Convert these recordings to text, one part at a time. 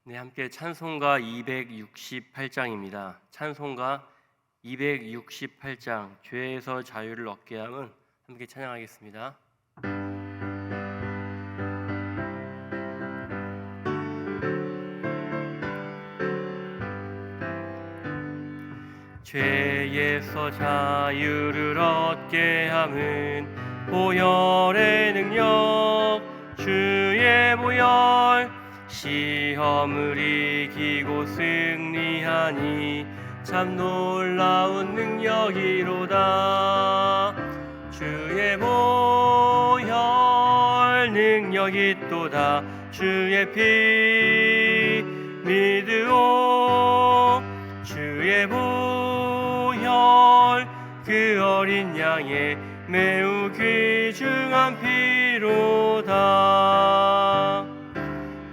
네, 함께 찬송가 268장입니다. 찬송가 268장 죄에서 자유를 얻게 함은 함께 찬양하겠습니다. 죄에서 자유를 얻게 함은 보혈의 능력 주의 보혈 시험을 이기고 승리하니 참 놀라운 능력이로다. 주의 보혈 능력이 또다. 주의 피 믿으오. 주의 보혈 그 어린 양의 매우 귀중한 피로다.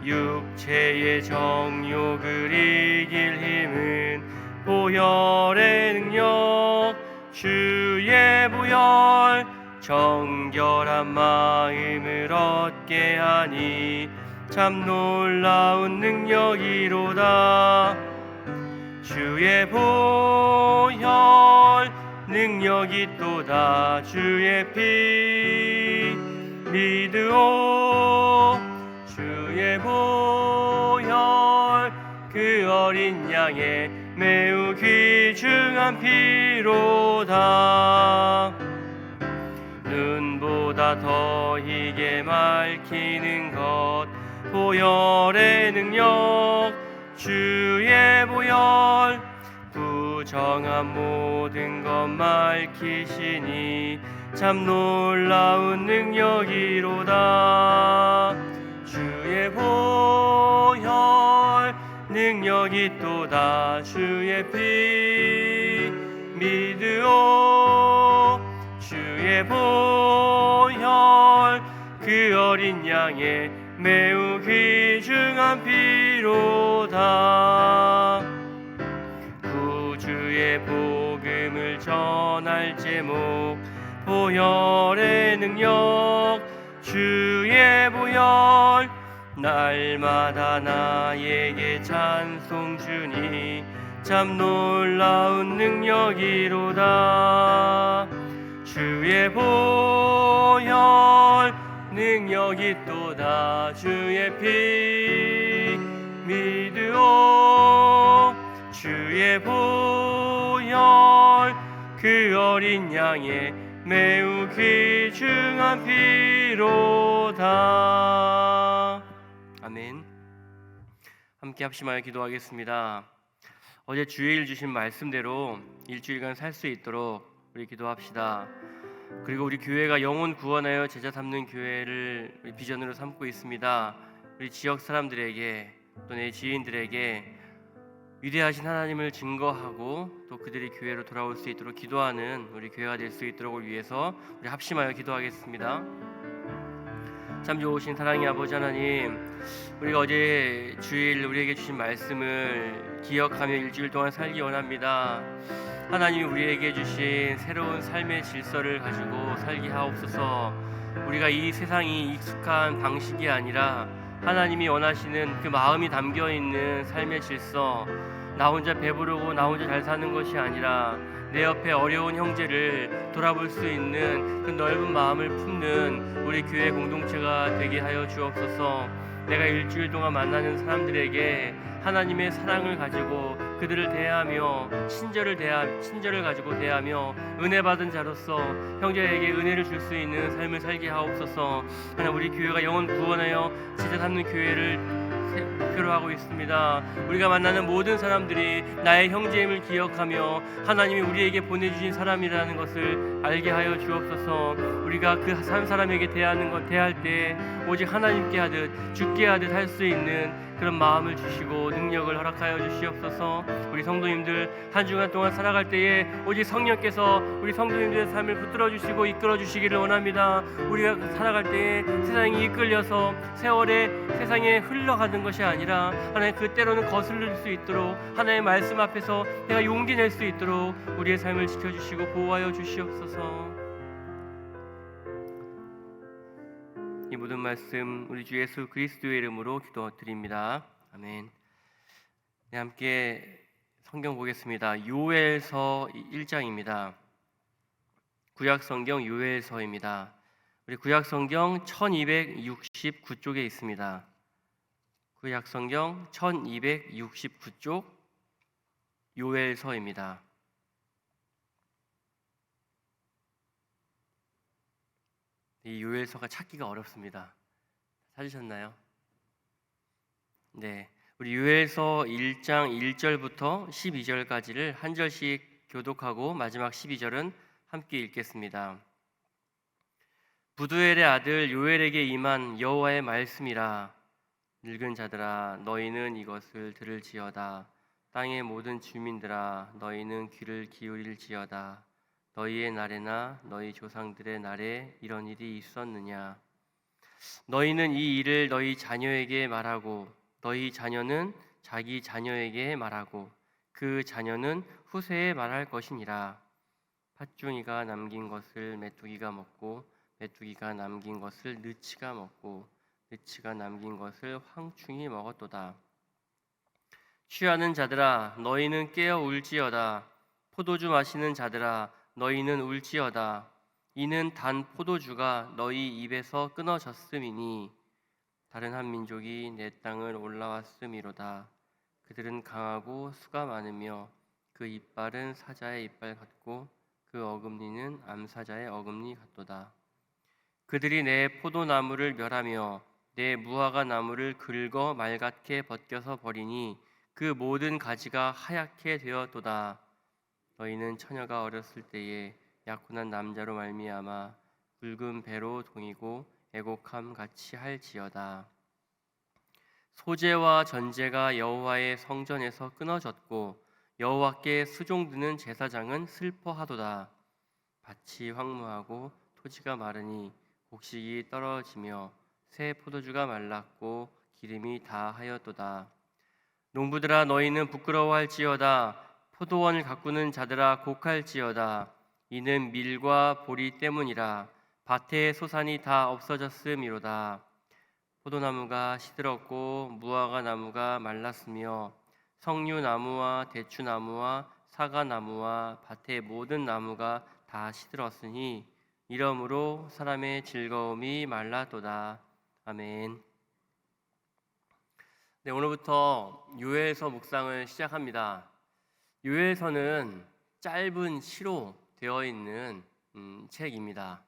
육체의 정욕을 이길 힘은 보혈의 능력 주의 보혈 정결한 마음을 얻게 하니 참 놀라운 능력이로다. 주의 보혈 능력이 또다. 주의 피 믿으오. 주의 보혈 그 어린 양의 매우 귀중한 피로다. 눈보다 더 희게 밝히는 것 보혈의 능력 주의 보혈 부정한 모든 것 밝히시니 참 놀라운 능력이로다. 주의 보혈 능력이 또다. 주의 피 믿으오. 주의 보혈 그 어린 양의 매우 귀중한 피로다. 구주의 복음을 전할 제목 보혈의 능력 주의 보혈 날마다 나에게 찬송 주니 참 놀라운 능력이로다. 주의 보혈 능력이 또다. 주의 피 믿으오. 주의 보혈 그 어린 양의 매우 귀중한 피로다. 아멘. 함께 합심하여 기도하겠습니다. 어제 주일 주신 말씀대로 일주일간 살 수 있도록 우리 기도합시다. 그리고 우리 교회가 영혼 구원하여 제자 삼는 교회를 우리 비전으로 삼고 있습니다. 우리 지역 사람들에게 또 내 지인들에게 위대하신 하나님을 증거하고 또 그들이 교회로 돌아올 수 있도록 기도하는 우리 교회가 될 수 있도록 위해서 우리 합심하여 기도하겠습니다. 참 좋으신 사랑의 아버지 하나님, 우리가 어제 주일 우리에게 주신 말씀을 기억하며 일주일 동안 살기 원합니다. 하나님이 우리에게 주신 새로운 삶의 질서를 가지고 살게 하옵소서. 우리가 이 세상이 익숙한 방식이 아니라 하나님이 원하시는 그 마음이 담겨있는 삶의 질서, 나 혼자 배부르고 나 혼자 잘 사는 것이 아니라 내 옆에 어려운 형제를 돌아볼 수 있는 그 넓은 마음을 품는 우리 교회 공동체가 되게 하여 주옵소서. 내가 일주일 동안 만나는 사람들에게 하나님의 사랑을 가지고 그들을 대하며 친절을 가지고 대하며 은혜 받은 자로서 형제에게 은혜를 줄 수 있는 삶을 살게 하옵소서. 하나님, 우리 교회가 영혼 구원하여 제자 삼는 교회를 목표로 하고 있습니다. 우리가 만나는 모든 사람들이 나의 형제임을 기억하며 하나님이 우리에게 보내주신 사람이라는 것을 알게 하여 주옵소서. 우리가 그 한 사람에게 대할 때 오직 하나님께 하듯 주께 하듯 할 수 있는 그런 마음을 주시고 능력을 허락하여 주시옵소서. 우리 성도님들 한 주간 동안 살아갈 때에 오직 성령께서 우리 성도님들의 삶을 붙들어 주시고 이끌어 주시기를 원합니다. 우리가 살아갈 때에 세상이 이끌려서 세상에 흘러가는 것이 아니라 하나님 그때로는 거슬릴 수 있도록 하나님의 말씀 앞에서 내가 용기 낼 수 있도록 우리의 삶을 지켜주시고 보호하여 주시옵소서. 이 모든 말씀 우리 주 예수 그리스도의 이름으로 기도드립니다. 아멘. 네, 함께 성경 보겠습니다. 요엘서 1장입니다. 구약 성경 요엘서입니다. 우리 구약 성경 1269쪽에 있습니다. 구약 성경 1269쪽 요엘서입니다. 이 요엘서가 찾기가 어렵습니다. 찾으셨나요? 네. 우리 요엘서 1장 1절부터 12절까지를 한 절씩 교독하고 마지막 12절은 함께 읽겠습니다. 부두엘의 아들 요엘에게 임한 여호와의 말씀이라. 늙은 자들아 너희는 이것을 들을지어다. 땅의 모든 주민들아 너희는 귀를 기울일지어다. 너희의 날에나 너희 조상들의 날에 이런 일이 있었느냐. 너희는 이 일을 너희 자녀에게 말하고 너희 자녀는 자기 자녀에게 말하고 그 자녀는 후세에 말할 것이니라. 팥종이가 남긴 것을 메뚜기가 먹고 메뚜기가 남긴 것을 느치가 먹고 느치가 남긴 것을 황충이 먹었도다. 취하는 자들아 너희는 깨어 울지어다. 포도주 마시는 자들아 너희는 울지어다. 이는 단 포도주가 너희 입에서 끊어졌음이니 다른 한 민족이 내 땅을 올라왔음이로다. 그들은 강하고 수가 많으며 그 이빨은 사자의 이빨 같고 그 어금니는 암사자의 어금니 같도다. 그들이 내 포도나무를 멸하며 내 무화과 나무를 긁어 말갛게 벗겨서 버리니 그 모든 가지가 하얗게 되었도다. 너희는 처녀가 어렸을 때에 약혼한 남자로 말미암아 굵은 배로 동이고 애곡함 같이 할지어다. 소재와 전제가 여호와의 성전에서 끊어졌고 여호와께 수종드는 제사장은 슬퍼하도다. 밭이 황무하고 토지가 마르니 곡식이 떨어지며 새 포도주가 말랐고 기름이 다하였도다. 농부들아 너희는 부끄러워할지어다. 포도원을 가꾸는 자들아 곡할지어다. 이는 밀과 보리 때문이라. 밭의 소산이 다 없어졌음이로다. 포도나무가 시들었고 무화과 나무가 말랐으며 석류나무와 대추나무와 사과나무와 밭의 모든 나무가 다 시들었으니 이러므로 사람의 즐거움이 말랐도다. 아멘. 네, 오늘부터 요엘서 묵상을 시작합니다. 요엘서는 짧은 시로 되어 있는 책입니다.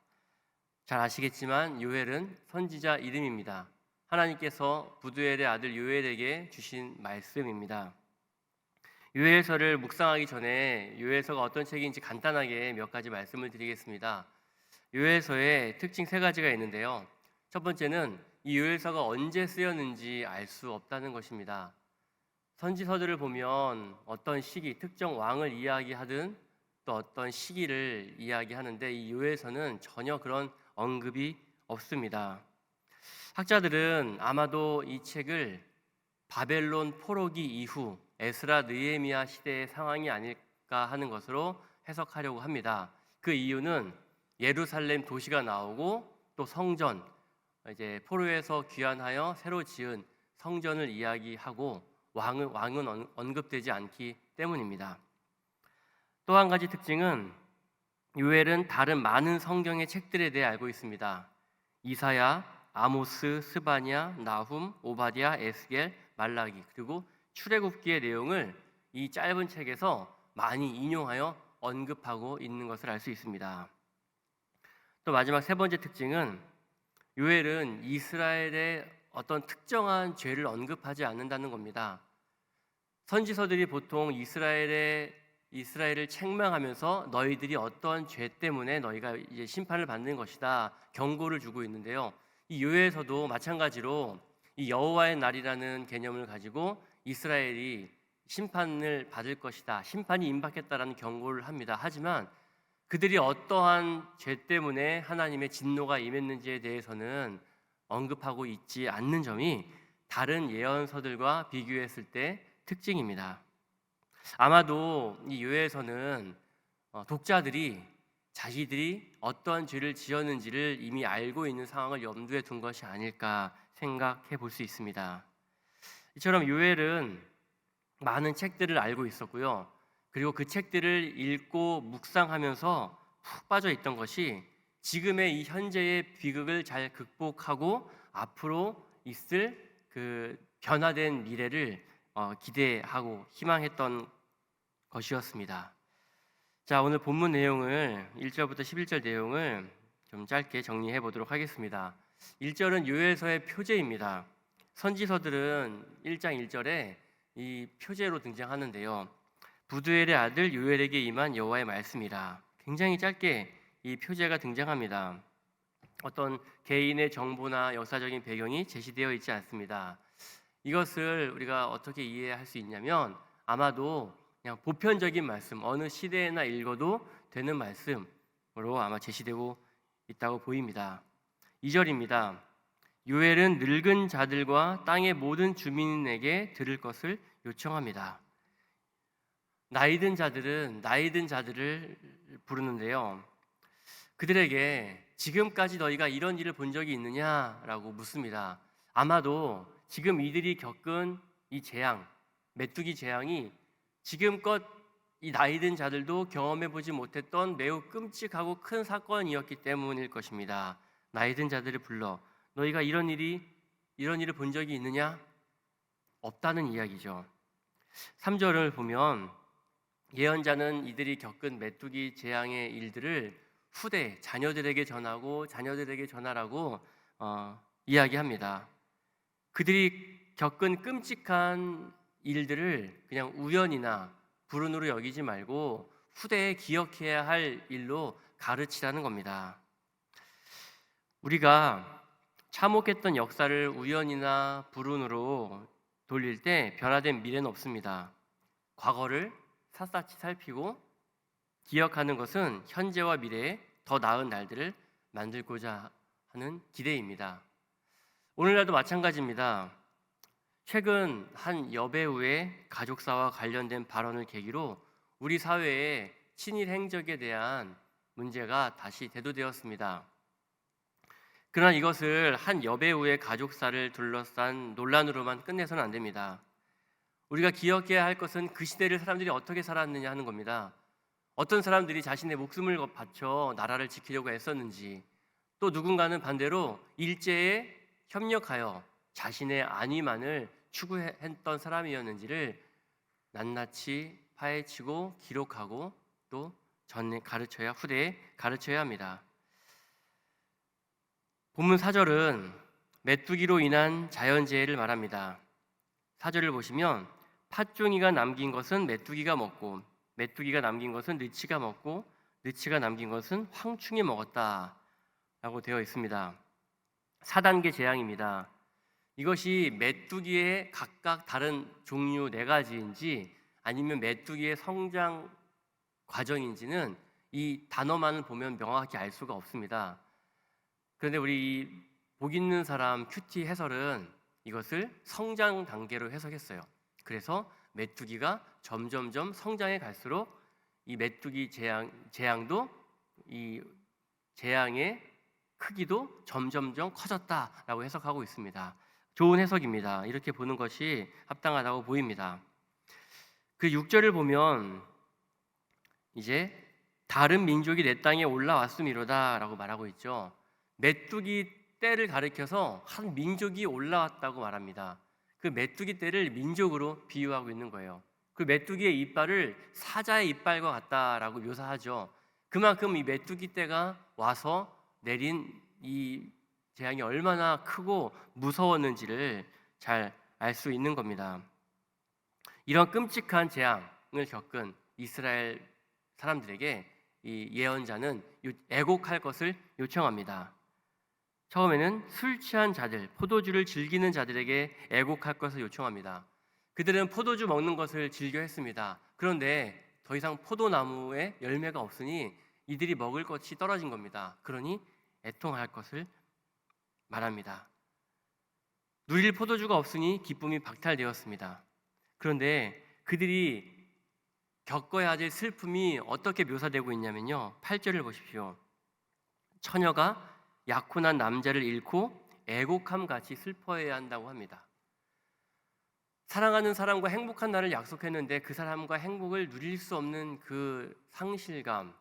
잘 아시겠지만 요엘은 선지자 이름입니다. 하나님께서 부두엘의 아들 요엘에게 주신 말씀입니다. 요엘서를 묵상하기 전에 요엘서가 어떤 책인지 간단하게 몇 가지 말씀을 드리겠습니다. 요엘서의 특징 세 가지가 있는데요. 첫 번째는 이 요엘서가 언제 쓰였는지 알 수 없다는 것입니다. 선지서들을 보면 어떤 시기, 특정 왕을 이야기하든 또 어떤 시기를 이야기하는데 이 요엘서는 전혀 그런 언급이 없습니다. 학자들은 아마도 이 책을 바벨론 포로기 이후 에스라 느헤미야 시대의 상황이 아닐까 하는 것으로 해석하려고 합니다. 그 이유는 예루살렘 도시가 나오고 또 성전, 이제 포로에서 귀환하여 새로 지은 성전을 이야기하고 왕은 언급되지 않기 때문입니다. 또 한 가지 특징은 요엘은 다른 많은 성경의 책들에 대해 알고 있습니다. 이사야, 아모스, 스바냐, 나훔, 오바댜, 에스겔, 말라기 그리고 출애굽기의 내용을 이 짧은 책에서 많이 인용하여 언급하고 있는 것을 알 수 있습니다. 또 마지막 세 번째 특징은 요엘은 이스라엘의 어떤 특정한 죄를 언급하지 않는다는 겁니다. 선지서들이 보통 이스라엘을 책망하면서 너희들이 어떠한 죄 때문에 너희가 이제 심판을 받는 것이다 경고를 주고 있는데요. 이 요엘서도 마찬가지로 이 여호와의 날이라는 개념을 가지고 이스라엘이 심판을 받을 것이다, 심판이 임박했다라는 경고를 합니다. 하지만 그들이 어떠한 죄 때문에 하나님의 진노가 임했는지에 대해서는 언급하고 있지 않는 점이 다른 예언서들과 비교했을 때 특징입니다. 아마도 이 요엘서는 독자들이 자기들이 어떠한 죄를 지었는지를 이미 알고 있는 상황을 염두에 둔 것이 아닐까 생각해 볼 수 있습니다. 이처럼 요엘은 많은 책들을 알고 있었고요. 그리고 그 책들을 읽고 묵상하면서 푹 빠져 있던 것이 지금의 이 현재의 비극을 잘 극복하고 앞으로 있을 그 변화된 미래를 기대하고 희망했던 것이었습니다. 자, 오늘 본문 내용을 1절부터 11절 내용을 좀 짧게 정리해 보도록 하겠습니다. 1절은 요엘서의 표제입니다. 선지서들은 1장 1절에 이 표제로 등장하는데요. 부두엘의 아들 요엘에게 임한 여호와의 말씀이라. 굉장히 짧게 이 표제가 등장합니다. 어떤 개인의 정보나 역사적인 배경이 제시되어 있지 않습니다. 이것을 우리가 어떻게 이해할 수 있냐면 아마도 그냥 보편적인 말씀, 어느 시대에나 읽어도 되는 말씀으로 아마 제시되고 있다고 보입니다. 2절입니다. 요엘은 늙은 자들과 땅의 모든 주민에게 들을 것을 요청합니다. 나이든 자들을 부르는데요. 그들에게 지금까지 너희가 이런 일을 본 적이 있느냐라고 묻습니다. 아마도 지금 이들이 겪은 이 재앙, 메뚜기 재앙이 지금껏 이 나이든 자들도 경험해보지 못했던 매우 끔찍하고 큰 사건이었기 때문일 것입니다. 나이든 자들을 불러 너희가 이런 일을 본 적이 있느냐? 없다는 이야기죠. 3절을 보면 예언자는 이들이 겪은 메뚜기 재앙의 일들을 후대 자녀들에게 전하고 자녀들에게 전하라고 이야기합니다. 그들이 겪은 끔찍한 일들을 그냥 우연이나 불운으로 여기지 말고 후대에 기억해야 할 일로 가르치라는 겁니다. 우리가 참혹했던 역사를 우연이나 불운으로 돌릴 때 변화된 미래는 없습니다. 과거를 샅샅이 살피고 기억하는 것은 현재와 미래에 더 나은 날들을 만들고자 하는 기대입니다. 오늘날도 마찬가지입니다. 최근 한 여배우의 가족사와 관련된 발언을 계기로 우리 사회에 친일 행적에 대한 문제가 다시 대두되었습니다. 그러나 이것을 한 여배우의 가족사를 둘러싼 논란으로만 끝내서는 안 됩니다. 우리가 기억해야 할 것은 그 시대를 사람들이 어떻게 살았느냐 하는 겁니다. 어떤 사람들이 자신의 목숨을 바쳐 나라를 지키려고 애썼는지, 또 누군가는 반대로 일제에 협력하여 자신의 안위만을 추구했던 사람이었는지를 낱낱이 파헤치고 기록하고 또 후대에 가르쳐야 합니다. 본문 4절은 메뚜기로 인한 자연재해를 말합니다. 4절을 보시면 팥종이가 남긴 것은 메뚜기가 먹고 메뚜기가 남긴 것은 느치가 먹고 느치가 남긴 것은 황충이 먹었다 라고 되어 있습니다. 4단계 재앙입니다. 이것이 메뚜기의 각각 다른 종류 4가지인지 아니면 메뚜기의 성장 과정인지는 이 단어만을 보면 명확히 알 수가 없습니다. 그런데 우리 복 있는 사람 큐티 해설은 이것을 성장 단계로 해석했어요. 그래서 메뚜기가 점점점 성장해 갈수록 이 메뚜기 재앙도 이 재앙의 크기도 점점점 커졌다라고 해석하고 있습니다. 좋은 해석입니다. 이렇게 보는 것이 합당하다고 보입니다. 그 6절을 보면 이제 다른 민족이 내 땅에 올라왔음이로다 라고 말하고 있죠. 메뚜기 떼를 가리켜서 한 민족이 올라왔다고 말합니다. 그 메뚜기 떼를 민족으로 비유하고 있는 거예요. 그 메뚜기의 이빨을 사자의 이빨과 같다라고 묘사하죠. 그만큼 이 메뚜기 떼가 와서 내린 이 재앙이 얼마나 크고 무서웠는지를 잘 알 수 있는 겁니다. 이런 끔찍한 재앙을 겪은 이스라엘 사람들에게 이 예언자는 애곡할 것을 요청합니다. 처음에는 술 취한 자들, 포도주를 즐기는 자들에게 애곡할 것을 요청합니다. 그들은 포도주 먹는 것을 즐겨 했습니다. 그런데 더 이상 포도나무에 열매가 없으니 이들이 먹을 것이 떨어진 겁니다. 그러니 애통할 것을 말합니다. 누릴 포도주가 없으니 기쁨이 박탈되었습니다. 그런데 그들이 겪어야 될 슬픔이 어떻게 묘사되고 있냐면요. 8절을 보십시오. 처녀가 약혼한 남자를 잃고 애곡함같이 슬퍼해야 한다고 합니다. 사랑하는 사람과 행복한 날을 약속했는데 그 사람과 행복을 누릴 수 없는 그 상실감,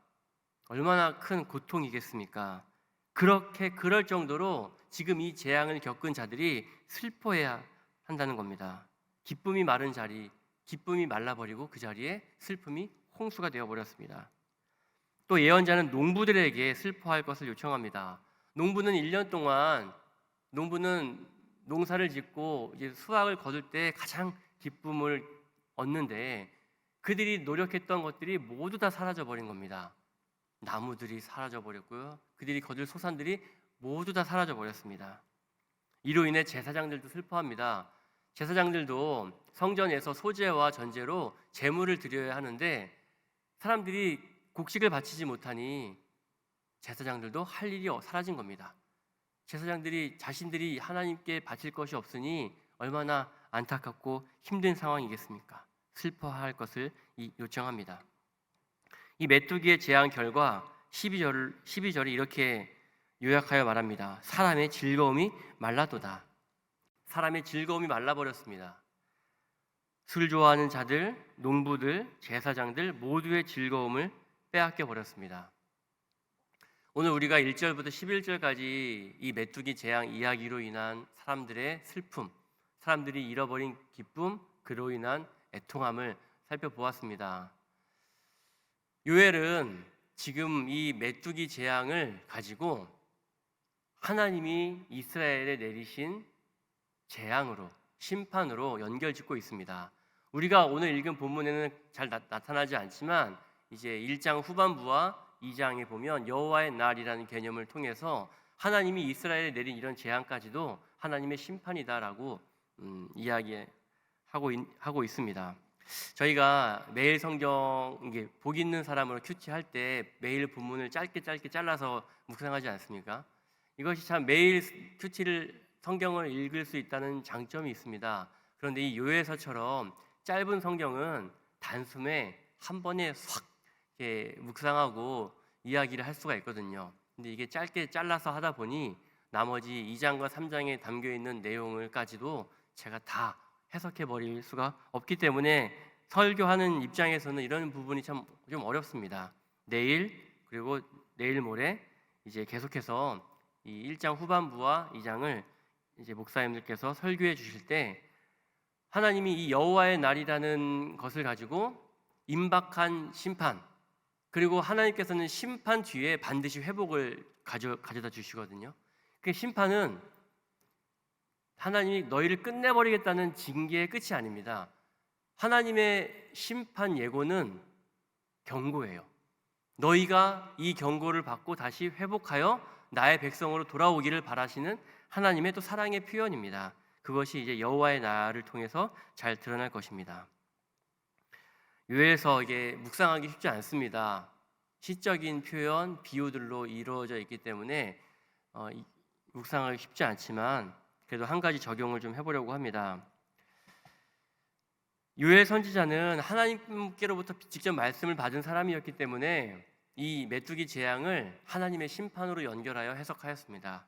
얼마나 큰 고통이겠습니까? 그럴 정도로 지금 이 재앙을 겪은 자들이 슬퍼해야 한다는 겁니다. 기쁨이 마른 자리, 기쁨이 말라버리고 그 자리에 슬픔이 홍수가 되어버렸습니다. 또 예언자는 농부들에게 슬퍼할 것을 요청합니다. 농부는 1년 동안 농사를 짓고 이제 수확을 거둘 때 가장 기쁨을 얻는데 그들이 노력했던 것들이 모두 다 사라져 버린 겁니다. 나무들이 사라져 버렸고요. 그들이 거둘 소산들이 모두 다 사라져 버렸습니다. 이로 인해 제사장들도 슬퍼합니다. 제사장들도 성전에서 소제와 전제로 제물을 드려야 하는데 사람들이 곡식을 바치지 못하니 제사장들도 할 일이 사라진 겁니다. 제사장들이 자신들이 하나님께 바칠 것이 없으니 얼마나 안타깝고 힘든 상황이겠습니까? 슬퍼할 것을 요청합니다. 이 메뚜기의 재앙 결과 12절이 이렇게 요약하여 말합니다. 사람의 즐거움이 말라도다. 사람의 즐거움이 말라버렸습니다. 술 좋아하는 자들, 농부들, 제사장들 모두의 즐거움을 빼앗겨 버렸습니다. 오늘 우리가 1절부터 11절까지 이 메뚜기 재앙 이야기로 인한 사람들의 슬픔, 사람들이 잃어버린 기쁨, 그로 인한 애통함을 살펴보았습니다. 요엘은 지금 이 메뚜기 재앙을 가지고 하나님이 이스라엘에 내리신 재앙으로, 심판으로 연결짓고 있습니다. 우리가 오늘 읽은 본문에는 잘 나타나지 않지만 이제 1장 후반부와 2장에 보면 여호와의 날이라는 개념을 통해서 하나님이 이스라엘에 내린 이런 재앙까지도 하나님의 심판이다라고 이야기하고 있습니다. 저희가 매일 성경 이게 복 있는 사람으로 큐티할 때 매일 본문을 짧게 잘라서 묵상하지 않습니까? 이것이 참 매일 큐티를 성경을 읽을 수 있다는 장점이 있습니다. 그런데 이 요엘서처럼 짧은 성경은 단숨에 한 번에 확 이렇게 묵상하고 이야기를 할 수가 있거든요. 근데 이게 짧게 잘라서 하다 보니 나머지 2장과 3장에 담겨 있는 내용을까지도 제가 다 해석해 버릴 수가 없기 때문에 설교하는 입장에서는 이런 부분이 참 좀 어렵습니다. 내일 그리고 내일 모레 이제 계속해서 이 1장 후반부와 2장을 이제 목사님들께서 설교해 주실 때 하나님이 이 여호와의 날이라는 것을 가지고 임박한 심판, 그리고 하나님께서는 심판 뒤에 반드시 회복을 가져다 주시거든요. 그 심판은 하나님이 너희를 끝내버리겠다는 징계의 끝이 아닙니다. 하나님의 심판 예고는 경고예요. 너희가 이 경고를 받고 다시 회복하여 나의 백성으로 돌아오기를 바라시는 하나님의 또 사랑의 표현입니다. 그것이 이제 여호와의 날을 통해서 잘 드러날 것입니다. 요엘서 이게 묵상하기 쉽지 않습니다. 시적인 표현, 비유들로 이루어져 있기 때문에 묵상하기 쉽지 않지만 그래도 한 가지 적용을 좀 해보려고 합니다. 요엘 선지자는 하나님께로부터 직접 말씀을 받은 사람이었기 때문에 이 메뚜기 재앙을 하나님의 심판으로 연결하여 해석하였습니다.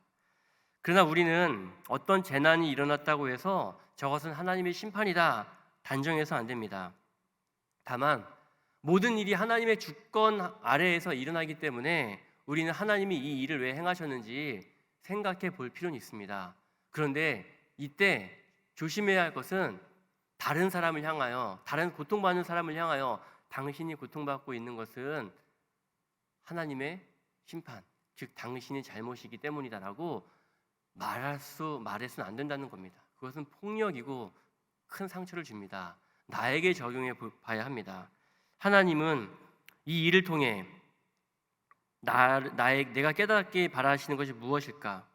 그러나 우리는 어떤 재난이 일어났다고 해서 저것은 하나님의 심판이다 단정해서 안 됩니다. 다만 모든 일이 하나님의 주권 아래에서 일어나기 때문에 우리는 하나님이 이 일을 왜 행하셨는지 생각해 볼 필요는 있습니다. 그런데 이때 조심해야 할 것은 다른 사람을 향하여, 다른 고통받는 사람을 향하여 당신이 고통받고 있는 것은 하나님의 심판, 즉 당신의 잘못이기 때문이다라고 말해서는 안 된다는 겁니다. 그것은 폭력이고 큰 상처를 줍니다. 나에게 적용해 봐야 합니다. 하나님은 이 일을 통해 내가 깨닫기 바라시는 것이 무엇일까?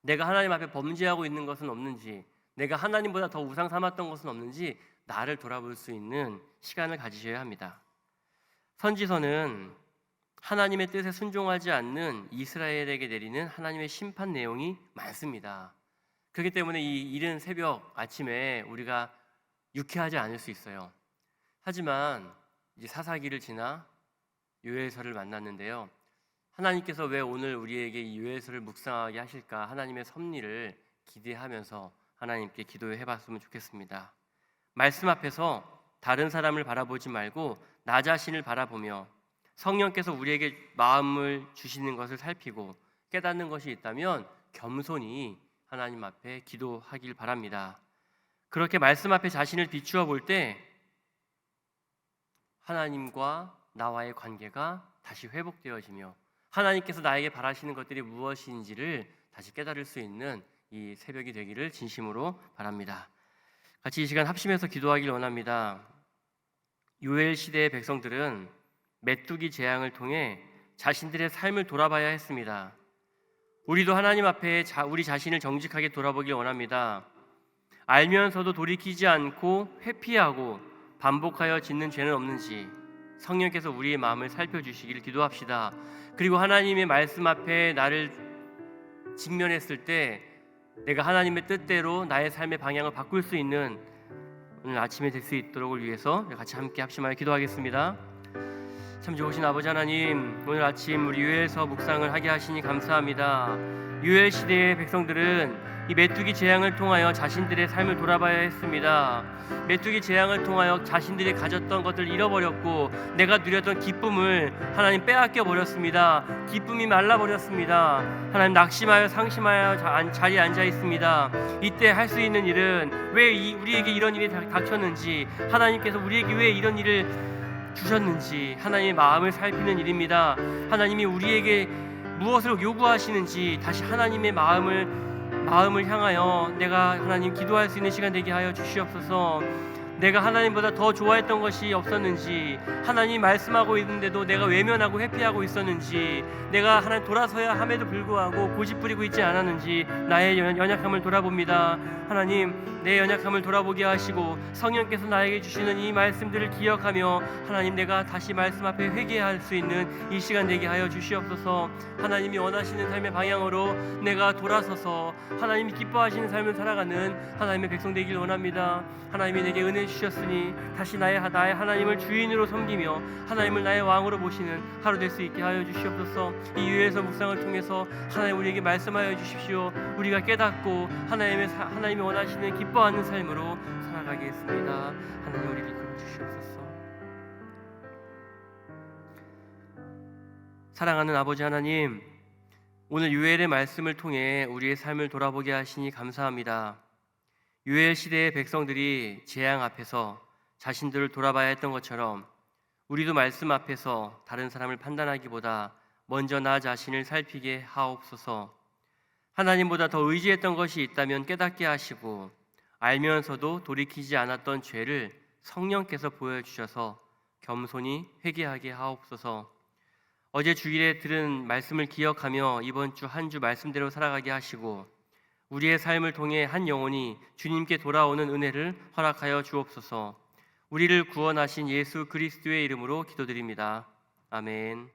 내가 하나님 앞에 범죄하고 있는 것은 없는지, 내가 하나님보다 더 우상 삼았던 것은 없는지 나를 돌아볼 수 있는 시간을 가지셔야 합니다. 선지서는 하나님의 뜻에 순종하지 않는 이스라엘에게 내리는 하나님의 심판 내용이 많습니다. 그렇기 때문에 이 이른 새벽 아침에 우리가 유쾌하지 않을 수 있어요. 하지만 이제 사사기를 지나 요엘서를 만났는데요. 하나님께서 왜 오늘 우리에게 이 요엘서를 묵상하게 하실까? 하나님의 섭리를 기대하면서 하나님께 기도해 봤으면 좋겠습니다. 말씀 앞에서 다른 사람을 바라보지 말고 나 자신을 바라보며 성령께서 우리에게 마음을 주시는 것을 살피고 깨닫는 것이 있다면 겸손히 하나님 앞에 기도하길 바랍니다. 그렇게 말씀 앞에 자신을 비추어 볼 때 하나님과 나와의 관계가 다시 회복되어지며 하나님께서 나에게 바라시는 것들이 무엇인지를 다시 깨달을 수 있는 이 새벽이 되기를 진심으로 바랍니다. 같이 이 시간 합심해서 기도하길 원합니다. 요엘 시대의 백성들은 메뚜기 재앙을 통해 자신들의 삶을 돌아봐야 했습니다. 우리도 하나님 앞에 우리 자신을 정직하게 돌아보길 원합니다. 알면서도 돌이키지 않고 회피하고 반복하여 짓는 죄는 없는지 성령께서 우리의 마음을 살펴주시기를 기도합시다. 그리고 하나님의 말씀 앞에 나를 직면했을 때 내가 하나님의 뜻대로 나의 삶의 방향을 바꿀 수 있는 오늘 아침에 될 수 있도록을 위해서 같이 함께 합심하여 기도하겠습니다. 참 좋으신 아버지 하나님, 오늘 아침 우리 요엘서 묵상을 하게 하시니 감사합니다. 요엘 시대의 백성들은 이 메뚜기 재앙을 통하여 자신들의 삶을 돌아봐야 했습니다. 메뚜기 재앙을 통하여 자신들이 가졌던 것을 잃어버렸고 내가 누렸던 기쁨을 하나님 빼앗겨 버렸습니다. 기쁨이 말라버렸습니다. 하나님 낙심하여 상심하여 자리에 앉아 있습니다. 이때 할 수 있는 일은 왜 우리에게 이런 일이 닥쳤는지, 하나님께서 우리에게 왜 이런 일을 주셨는지 하나님의 마음을 살피는 일입니다. 하나님이 우리에게 무엇을 요구하시는지 다시 하나님의 마음을 향하여 내가 하나님 기도할 수 있는 시간 되게 하여 주시옵소서. 내가 하나님보다 더 좋아했던 것이 없었는지, 하나님 말씀하고 있는데도 내가 외면하고 회피하고 있었는지, 내가 하나님 돌아서야 함에도 불구하고 고집 부리고 있지 않았는지 나의 연약함을 돌아봅니다. 하나님, 내 연약함을 돌아보게 하시고 성령께서 나에게 주시는 이 말씀들을 기억하며 하나님 내가 다시 말씀 앞에 회개할 수 있는 이 시간 되게 하여 주시옵소서. 하나님이 원하시는 삶의 방향으로 내가 돌아서서 하나님이 기뻐하시는 삶을 살아가는 하나님의 백성 되길 원합니다. 하나님이 내게 은혜 주셨으니 다시 나의 하나님을 주인으로 섬기며 하나님을 나의 왕으로 보시는 하루 될 수 있게 하여 주시옵소서. 이 요엘서 묵상을 통해서 하나님 우리에게 말씀하여 주십시오. 우리가 깨닫고 하나님이 원하시는 기뻐하는 삶으로 살아가겠습니다. 하나님 우리를 이끌어 주시옵소서. 사랑하는 아버지 하나님, 오늘 요엘의 말씀을 통해 우리의 삶을 돌아보게 하시니 감사합니다. 요엘 시대의 백성들이 재앙 앞에서 자신들을 돌아봐야 했던 것처럼 우리도 말씀 앞에서 다른 사람을 판단하기보다 먼저 나 자신을 살피게 하옵소서. 하나님보다 더 의지했던 것이 있다면 깨닫게 하시고 알면서도 돌이키지 않았던 죄를 성령께서 보여주셔서 겸손히 회개하게 하옵소서. 어제 주일에 들은 말씀을 기억하며 이번 주 한 주 말씀대로 살아가게 하시고 우리의 삶을 통해 한 영혼이 주님께 돌아오는 은혜를 허락하여 주옵소서. 우리를 구원하신 예수 그리스도의 이름으로 기도드립니다. 아멘.